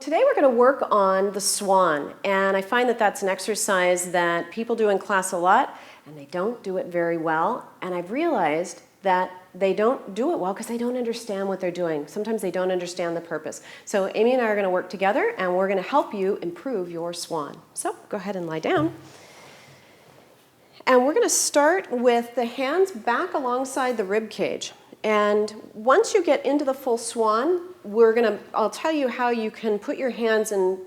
Today we're going to work on the Swan, and I find that that's an exercise that people do in class a lot, and they don't do it very well, and I've realized that they don't do it well because they don't understand what they're doing. Sometimes they don't understand the purpose. So Amy and I are going to work together, and we're going to help you improve your Swan. So go ahead and lie down. And we're going to start with the hands back alongside the rib cage. And once you get into the full Swan, I'll tell you how you can put your hands in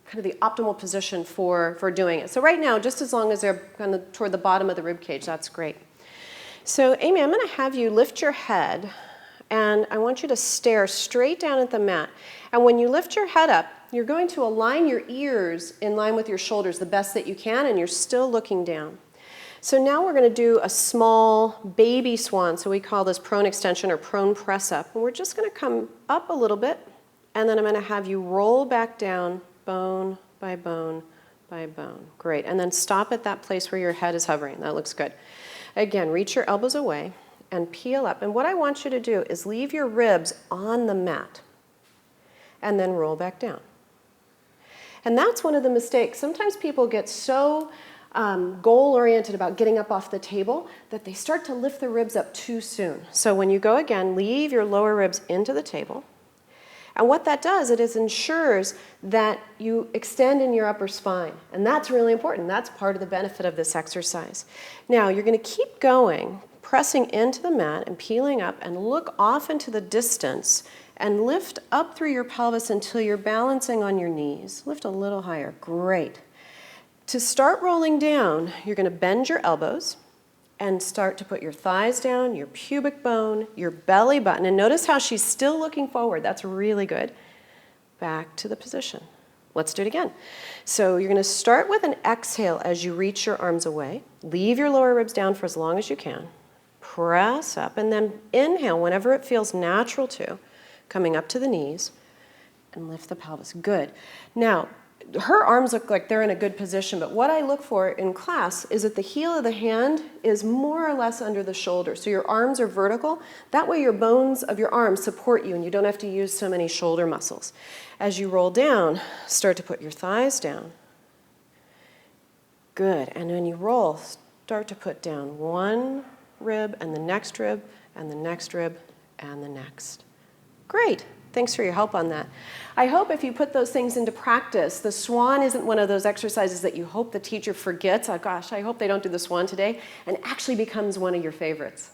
kind of the optimal position for doing it. So right now, just as long as they're kind of toward the bottom of the rib cage, that's great. So Amy, I'm going to have you lift your head, and I want you to stare straight down at the mat. And when you lift your head up, you're going to align your ears in line with your shoulders the best that you can, and you're still looking down. So now we're going to do a small baby swan. So we call this prone extension or prone press up. And we're just going to come up a little bit, and then I'm going to have you roll back down bone by bone by bone. Great. And then stop at that place where your head is hovering. That looks good. Again, reach your elbows away and peel up. And what I want you to do is leave your ribs on the mat and then roll back down. And that's one of the mistakes. Sometimes people get so goal-oriented about getting up off the table that they start to lift the ribs up too soon. So when you go again, leave your lower ribs into the table. And what that does, it ensures that you extend in your upper spine. And that's really important. That's part of the benefit of this exercise. Now, you're going to keep going, pressing into the mat and peeling up, and look off into the distance and lift up through your pelvis until you're balancing on your knees. Lift a little higher. Great. To start rolling down, you're going to bend your elbows and start to put your thighs down, your pubic bone, your belly button. And notice how she's still looking forward. That's really good. Back to the position. Let's do it again. So you're going to start with an exhale as you reach your arms away. Leave your lower ribs down for as long as you can. Press up, and then inhale whenever it feels natural to, coming up to the knees, and lift the pelvis. Good. Now, her arms look like they're in a good position, but what I look for in class is that the heel of the hand is more or less under the shoulder. So your arms are vertical. That way your bones of your arms support you and you don't have to use so many shoulder muscles. As you roll down, start to put your thighs down. Good. And when you roll, start to put down one rib and the next rib and the next rib and the next. Great. Thanks for your help on that. I hope if you put those things into practice, the Swan isn't one of those exercises that you hope the teacher forgets. Oh gosh, I hope they don't do the Swan today, and actually becomes one of your favorites.